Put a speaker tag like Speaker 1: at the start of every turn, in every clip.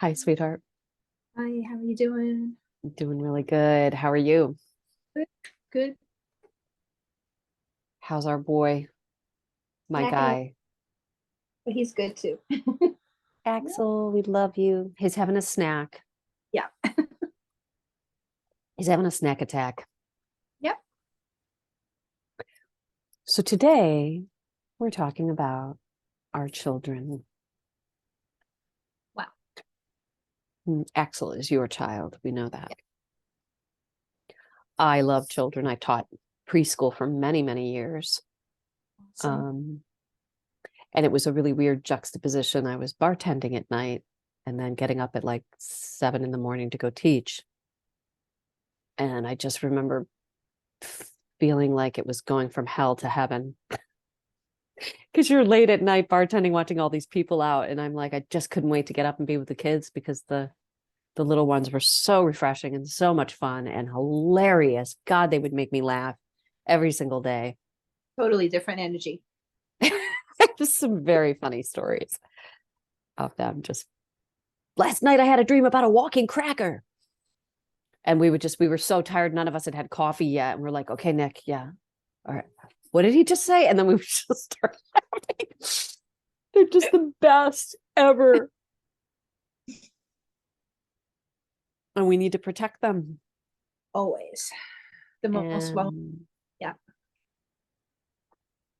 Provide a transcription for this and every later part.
Speaker 1: Hi, sweetheart.
Speaker 2: Hi, how are you doing?
Speaker 1: Doing really good. How are you?
Speaker 2: Good. Good.
Speaker 1: How's our boy, my
Speaker 2: Snacking a
Speaker 1: guy?
Speaker 2: but he's good too. Yeah.
Speaker 1: Axel, we love you. He's having a snack.
Speaker 2: Yeah.
Speaker 1: He's having a snack attack.
Speaker 2: Yep.
Speaker 1: So today we're talking about our children.
Speaker 2: Wow.
Speaker 1: Axel is your child. We know that. I love children. I taught preschool for many, many years.
Speaker 2: Awesome.
Speaker 1: Um, and it was a really weird juxtaposition. I was bartending at night and then getting up at like 7 in the morning to go teach. And I just remember feeling like it was going from hell to heaven because you're late at night bartending, watching all these people out. And I'm like, I just couldn't wait to get up and be with the kids because the little ones were so refreshing and so much fun and hilarious. God, they would make me laugh every single day.
Speaker 2: Totally different energy.
Speaker 1: Just some very funny stories of them. Just last night I had a dream about a walking cracker. And we were so tired. None of us had had coffee yet. And we're like, okay, Nick, yeah. All right. What did he just say? And then we just start laughing. They're just the best ever. And we need to protect them.
Speaker 2: Always. The most well.
Speaker 1: And
Speaker 2: Yeah.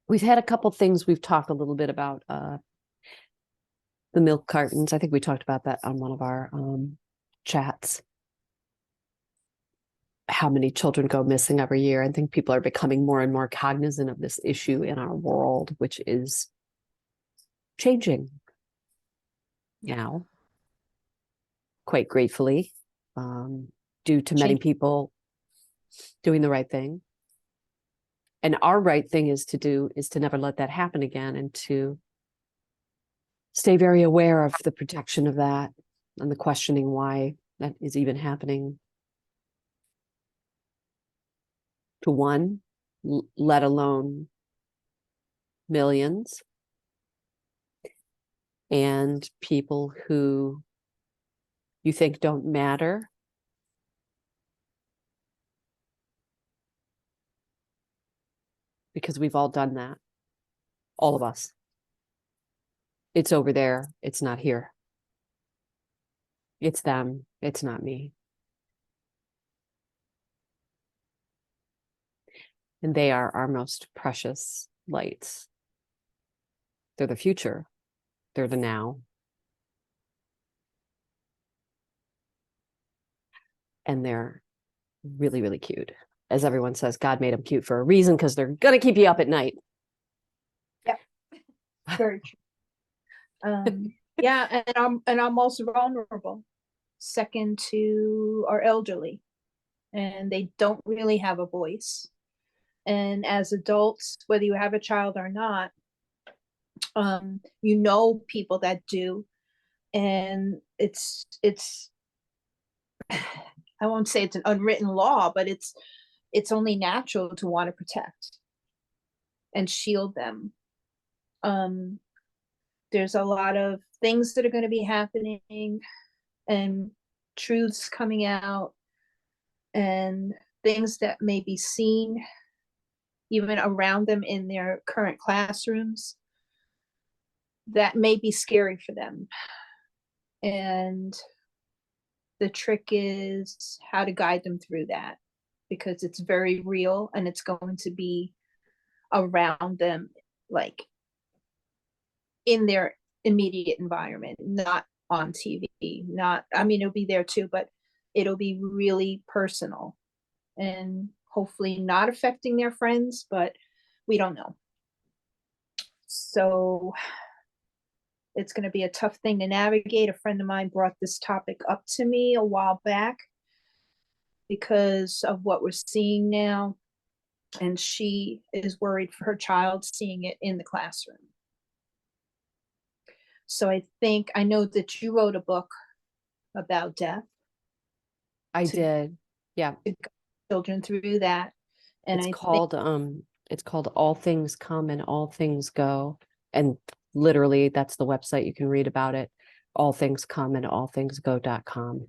Speaker 1: we've had a couple things we've talked a little bit about the milk cartons. I think we talked about that on one of our chats. How many children go missing every year. I think people are becoming more and more cognizant of this issue in our world, which is changing now, quite gratefully, due to many
Speaker 2: Change.
Speaker 1: people doing the right thing. And our right thing is to never let that happen again and to stay very aware of the protection of that and the questioning why that is even happening to one, let alone millions, and people who you think don't matter because we've all done that, all of us. It's over there, it's not here. It's them, it's not me. And they are our most precious lights. They're the future, they're the now. And they're really, really cute. As everyone says, God made them cute for a reason because they're going to keep you up at night.
Speaker 2: Yep. Very true. Yeah, and I'm also vulnerable. Second to our elderly. And they don't really have a voice. And as adults, whether you have a child or not, you know people that do. And it's I won't say it's an unwritten law, but it's only natural to want to protect and shield them. Um, there's a lot of things that are going to be happening and truths coming out and things that may be seen even around them in their current classrooms that may be scary for them. And the trick is how to guide them through that because it's very real and it's going to be around them, like in their immediate environment, not on TV. Not, I mean, it'll be there too, but it'll be really personal and hopefully not affecting their friends, but we don't know. So it's going to be a tough thing to navigate. A friend of mine brought this topic up to me a while back because of what we're seeing now. And she is worried for her child seeing it in the classroom. So I know that you wrote a book about death
Speaker 1: I
Speaker 2: to,
Speaker 1: did. Yeah.
Speaker 2: to guide children through that. And
Speaker 1: It's
Speaker 2: I think,
Speaker 1: called it's called All Things Come and All Things Go. And literally that's the website you can read about it. allthingscome and allthingsgo.com.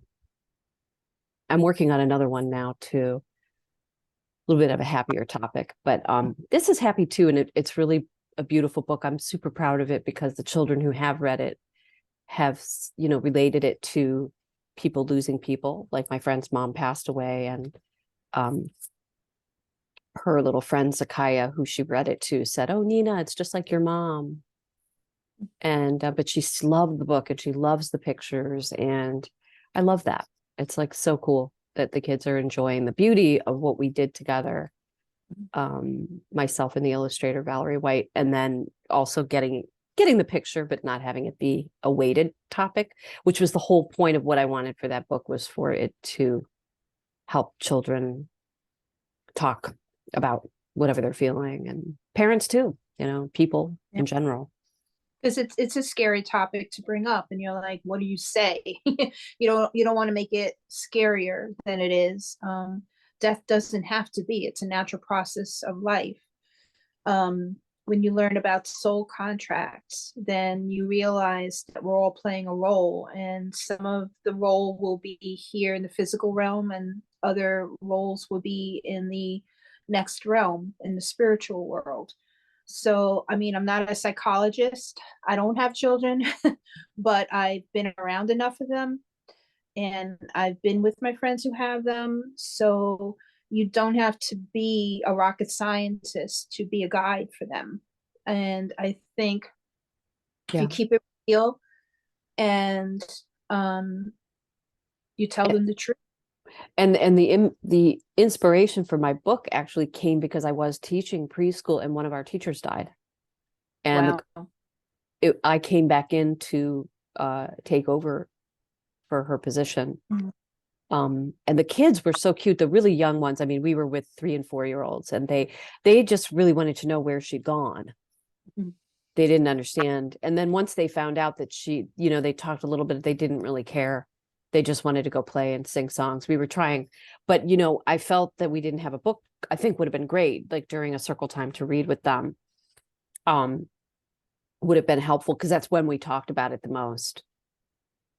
Speaker 1: I'm working on another one now too, a little bit of a happier topic, but this is happy too. And it's really a beautiful book. I'm super proud of it because the children who have read it have, related it to people losing people. Like my friend's mom passed away, and um, her little friend Zakaya, who she read it to, said, "Oh, Nina, it's just like your mom." And but she loved the book and she loves the pictures, and I love that. It's like so cool that the kids are enjoying the beauty of what we did together, myself and the illustrator Valerie White, and then also getting the picture but not having it be a weighted topic, which was the whole point of what I wanted for that book, was for it to help children talk about whatever they're feeling, and parents too, people
Speaker 2: Yeah.
Speaker 1: in general.
Speaker 2: Because it's a scary topic to bring up, and you're like, what do you say? You don't want to make it scarier than it is. Death doesn't have to be. It's a natural process of life. When you learn about soul contracts, then you realize that we're all playing a role, and some of the role will be here in the physical realm, and other roles will be in the next realm, in the spiritual world. So, I mean, I'm not a psychologist. I don't have children, but I've been around enough of them, and I've been with my friends who have them. So you don't have to be a rocket scientist to be a guide for them. And I think if you
Speaker 1: Yeah.
Speaker 2: keep it real and um, you tell them the truth.
Speaker 1: And the inspiration for my book actually came because I was teaching preschool and one of our teachers died, and
Speaker 2: Wow.
Speaker 1: I came back in to take over for her position.
Speaker 2: Mhm.
Speaker 1: And the kids were so cute, the really young ones. I mean, we were with 3 and 4 year olds, and they just really wanted to know where she'd gone.
Speaker 2: Mhm.
Speaker 1: They didn't understand. And then once they found out that she, they talked a little bit, they didn't really care. They just wanted to go play and sing songs. We were trying, but I felt that we didn't have a book. I think would have been great, like during a circle time to read with them. Would have been helpful because that's when we talked about it the most.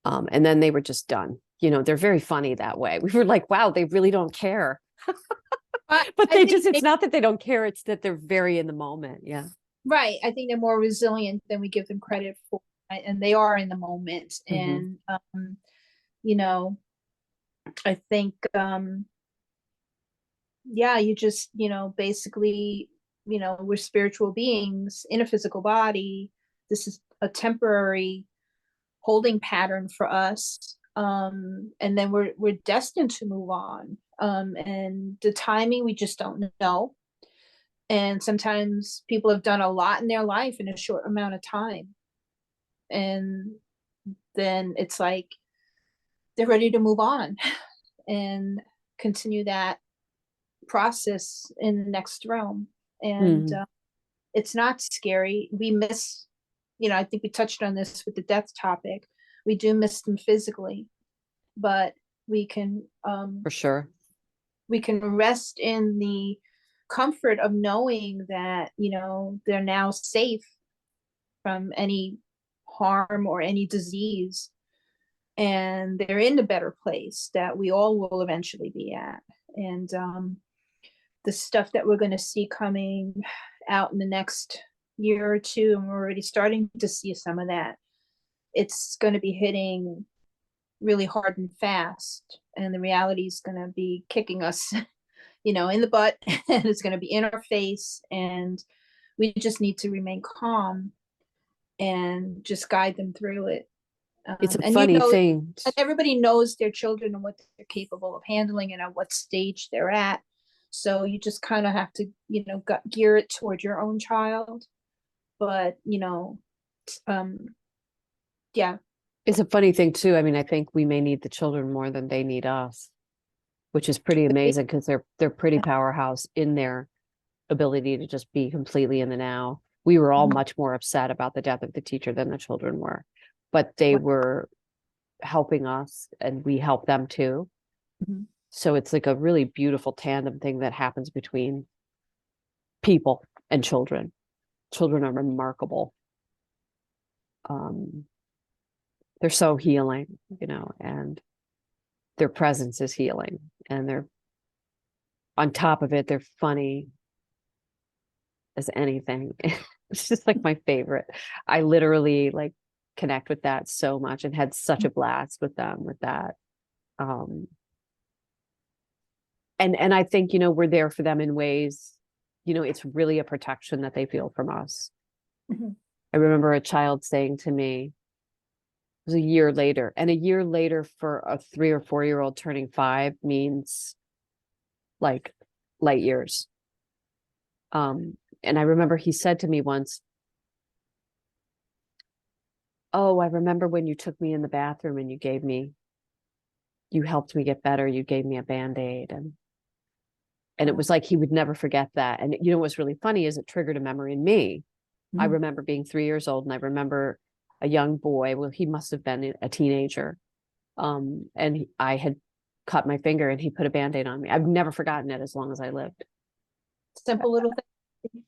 Speaker 1: And then they were just done. They're very funny that way. We were like, wow, they really don't care. But
Speaker 2: I think
Speaker 1: it's not that they don't care, it's that they're very in the moment. Yeah.
Speaker 2: right. I think they're more resilient than we give them credit for, right? And they are in the moment.
Speaker 1: Mm-hmm.
Speaker 2: And you know, I think yeah, you just, basically, we're spiritual beings in a physical body. This is a temporary holding pattern for us. And then we're destined to move on. And the timing we just don't know. And sometimes people have done a lot in their life in a short amount of time. And then it's like they're ready to move on and continue that process in the next realm. And
Speaker 1: Mm-hmm.
Speaker 2: it's not scary. We miss, I think we touched on this with the death topic. We do miss them physically, but we can
Speaker 1: For sure.
Speaker 2: we can rest in the comfort of knowing that they're now safe from any harm or any disease, and they're in a better place that we all will eventually be at. And the stuff that we're going to see coming out in the next year or two, and we're already starting to see some of that, it's going to be hitting really hard and fast, and the reality is going to be kicking us in the butt, and it's going to be in our face, and we just need to remain calm and just guide them through it.
Speaker 1: It's a
Speaker 2: And
Speaker 1: funny thing.
Speaker 2: everybody knows their children and what they're capable of handling and at what stage they're at. So you just kind of have to, gear it toward your own child. But, um, yeah.
Speaker 1: It's a funny thing too. I mean, I think we may need the children more than they need us, which is pretty amazing because they're pretty powerhouse in their ability to just be completely in the now. We were all much more upset about the death of the teacher than the children were, but they were helping us and we helped them too.
Speaker 2: Mhm.
Speaker 1: So it's like a really beautiful tandem thing that happens between people and children. Children are remarkable. Um, they're so healing, and their presence is healing, and they're on top of it, they're funny as anything. It's just like my favorite. I literally like connect with that so much and had such a blast with them with that. Um, and I think, we're there for them in ways, it's really a protection that they feel from us.
Speaker 2: Mhm.
Speaker 1: I remember a child saying to me, it was a year later, and a year later for a 3 or 4 year old turning 5 means like light years. And I remember he said to me once, "Oh, I remember when you took me in the bathroom and you helped me get better. You gave me a Band-Aid." And it
Speaker 2: Oh.
Speaker 1: was like he would never forget that. And what's really funny is it triggered a memory in me. I
Speaker 2: Mhm.
Speaker 1: remember being 3 years old, and I remember a young boy. Well, he must have been a teenager. I had cut my finger, and he put a Band-Aid on me. I've never forgotten it as long as I lived.
Speaker 2: Simple little thing.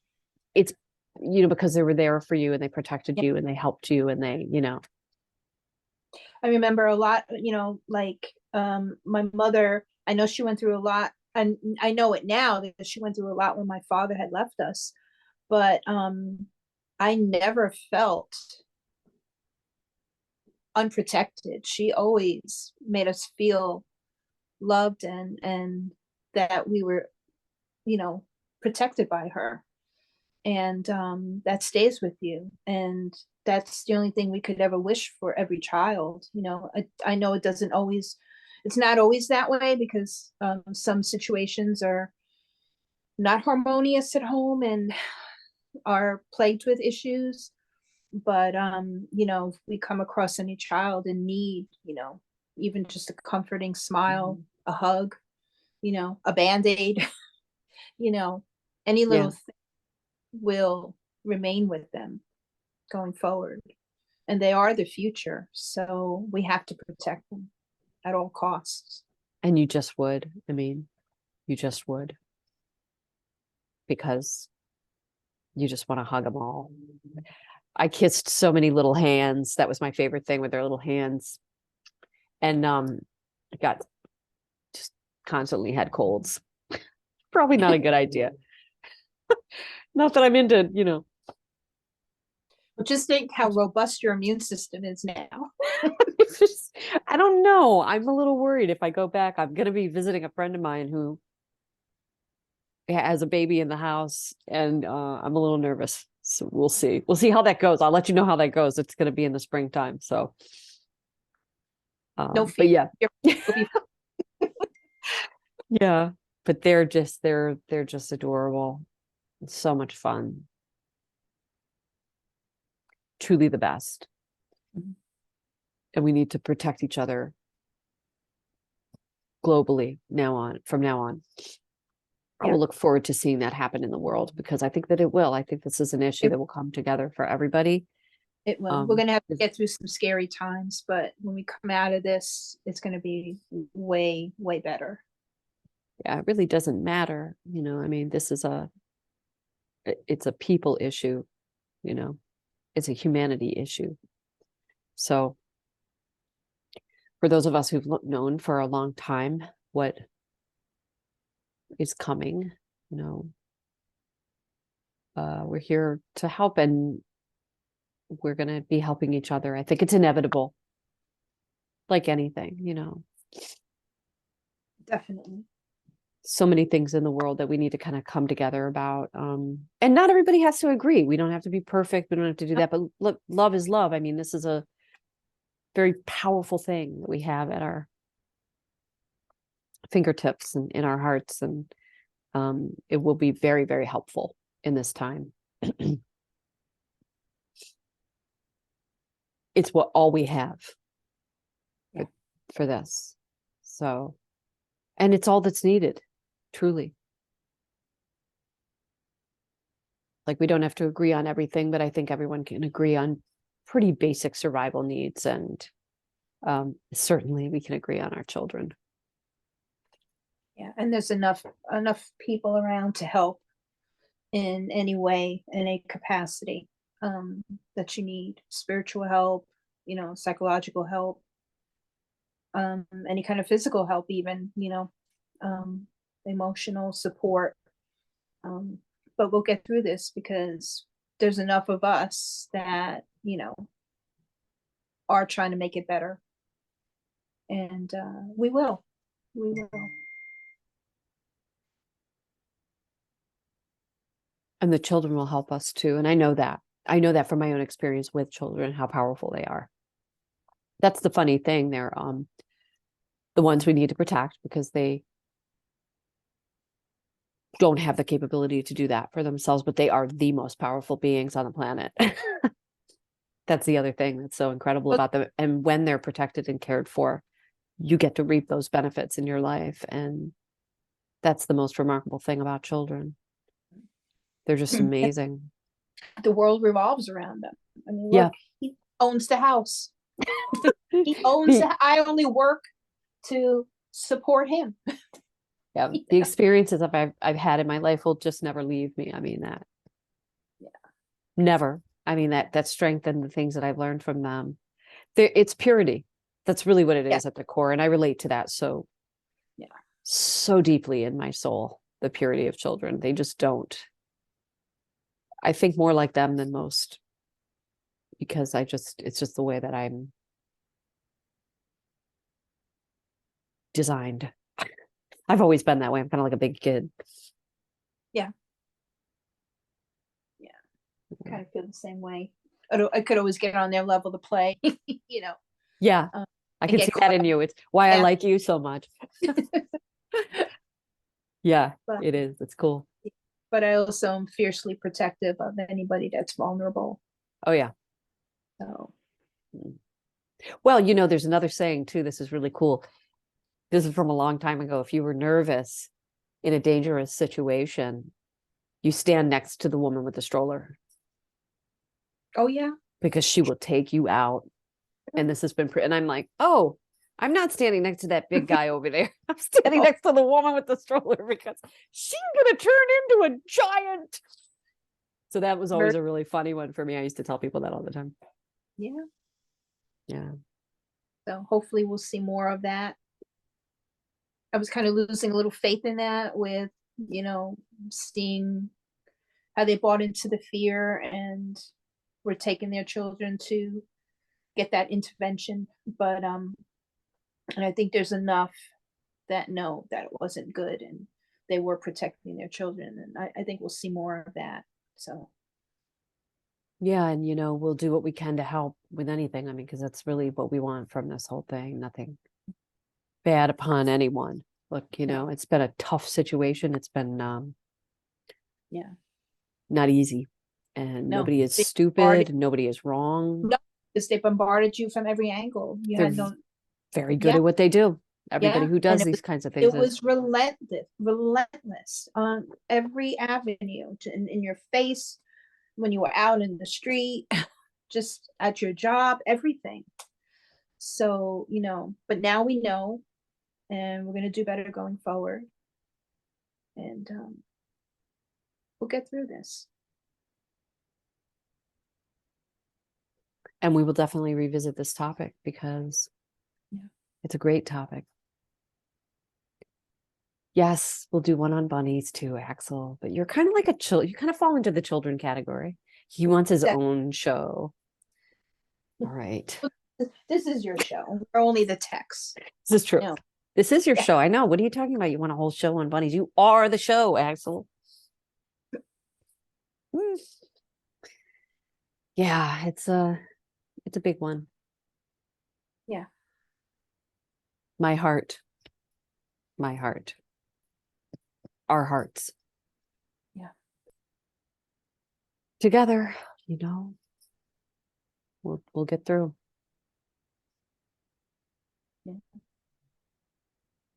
Speaker 1: It's, because they were there for you, and they protected
Speaker 2: Yeah.
Speaker 1: you, and they helped you, and
Speaker 2: I remember a lot, like my mother, I know she went through a lot, and I know it now that she went through a lot when my father had left us. But I never felt unprotected. She always made us feel loved, and that we were, you know, protected by her. And that stays with you. And that's the only thing we could ever wish for every child. I know it's not always that way, because some situations are not harmonious at home and are plagued with issues. But if we come across any child in need, even just a comforting smile, a hug, a band-aid, you know any
Speaker 1: yeah.
Speaker 2: little thing will remain with them going forward. And they are the future, so we have to protect them at all costs.
Speaker 1: And you just would. I mean, you just would, because you just want to hug them all. I kissed so many little hands. That was my favorite thing, with their little hands. And I got just constantly had colds. Probably not a good idea. Not that I'm into,
Speaker 2: But just think how robust your immune system is now.
Speaker 1: it's just, I don't know. I'm a little worried if I go back. I'm going to be visiting a friend of mine who has a baby in the house, and I'm a little nervous. So we'll see. We'll see how that goes. I'll let you know how that goes. It's going to be in the springtime. So,
Speaker 2: No fear.
Speaker 1: but yeah,
Speaker 2: You'll be
Speaker 1: yeah. But they're just adorable. It's so much fun. Truly the best. And we need to protect each other globally from now on. I
Speaker 2: Yeah,
Speaker 1: will look forward to seeing that happen in the world, because I think that it will. I think this is an issue
Speaker 2: it,
Speaker 1: that will come together for everybody.
Speaker 2: it will. We're
Speaker 1: Um,
Speaker 2: going to have to get through some scary times, but when we come out of this, it's going to be way, way better.
Speaker 1: yeah, it really doesn't matter. I mean, it's a people issue, you know, it's a humanity issue. So for those of us who've known for a long time what is coming, you know, we're here to help, and we're going to be helping each other. I think it's inevitable, like anything,
Speaker 2: Definitely.
Speaker 1: so many things in the world that we need to kind of come together about. And not everybody has to agree. We don't have to be perfect. We don't have to do that. But look, love is love. I mean, this is a very powerful thing that we have at our fingertips and in our hearts. And it will be very, very helpful in this time. It's what all we have
Speaker 2: Yeah.
Speaker 1: for this. So, and it's all that's needed, truly. Like, we don't have to agree on everything, but I think everyone can agree on pretty basic survival needs. And certainly we can agree on our children.
Speaker 2: Yeah. And there's enough people around to help in any way, in any capacity, that you need spiritual help, psychological help, any kind of physical help, even, um, emotional support. Um, but we'll get through this because there's enough of us that, are trying to make it better. And we will. We will.
Speaker 1: And the children will help us too. And I know that from my own experience with children, how powerful they are. That's the funny thing. They're the ones we need to protect because they don't have the capability to do that for themselves, but they are the most powerful beings on the planet. That's the other thing that's so incredible about them. And when they're protected and cared for, you get to reap those benefits in your life. And that's the most remarkable thing about children. They're just amazing.
Speaker 2: The world revolves around them. I mean,
Speaker 1: Yeah.
Speaker 2: look, he owns the house. I only work to support him.
Speaker 1: Yeah, the experiences I've had in my life will just never leave me. I mean that.
Speaker 2: Yeah.
Speaker 1: Never. I mean that strength and the things that I've learned from them. It's purity. That's really what it is at the core, and I relate to that so deeply in my soul. The purity of children. They just don't. I think more like them than most because it's just the way that I'm designed. I've always been that way. I'm kind of like a big kid.
Speaker 2: Yeah. Kind of feel the same way. I could always get on their level to play,
Speaker 1: Yeah, I can see that in you. It's why I like you so much. Yeah, it is. It's cool.
Speaker 2: But I also am fiercely protective of anybody that's vulnerable.
Speaker 1: Oh, yeah.
Speaker 2: So.
Speaker 1: Well, there's another saying too. This is really cool. This is from a long time ago. If you were nervous in a dangerous situation, you stand next to the woman with the stroller.
Speaker 2: Oh, yeah.
Speaker 1: Because she will take you out. And this has been, and I'm like, oh, I'm not standing next to that big guy over there. I'm standing next to the woman with the stroller because she's going to turn into a giant. So that was always a really funny one for me. I used to tell people that all the time.
Speaker 2: Yeah.
Speaker 1: Yeah.
Speaker 2: So hopefully we'll see more of that. I was kind of losing a little faith in that with, seeing how they bought into the fear and were taking their children to get that intervention. But and I think there's enough that know that it wasn't good and they were protecting their children. And I think we'll see more of that. So
Speaker 1: yeah, and we'll do what we can to help with anything. I mean, because that's really what we want from this whole thing. Nothing bad upon anyone. Look, it's been a tough situation. It's been not easy. And nobody is stupid. Nobody is wrong.
Speaker 2: No, because they bombarded you from every angle.
Speaker 1: They're very good at what they do. Everybody who does these kinds of things.
Speaker 2: It was relentless on every avenue, in your face, when you were out in the street, just at your job, everything. So, but now we know, and we're going to do better going forward. And we'll get through this.
Speaker 1: And we will definitely revisit this topic because it's a great topic. Yes, we'll do one on bunnies too, Axel. But you're kind of like you kind of fall into the children category. He wants his own show. All right.
Speaker 2: This is your show. We're only the text.
Speaker 1: This is true. No. This is your show. I know. What are you talking about? You want a whole show on bunnies? You are the show, Axel. Yeah, it's a big one.
Speaker 2: Yeah.
Speaker 1: My heart. Our hearts.
Speaker 2: Yeah.
Speaker 1: Together, we'll get through.
Speaker 2: Yeah.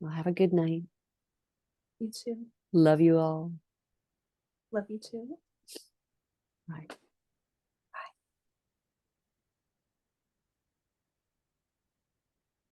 Speaker 1: Well, have a good night.
Speaker 2: You too.
Speaker 1: Love you all.
Speaker 2: Love you too.
Speaker 1: Bye.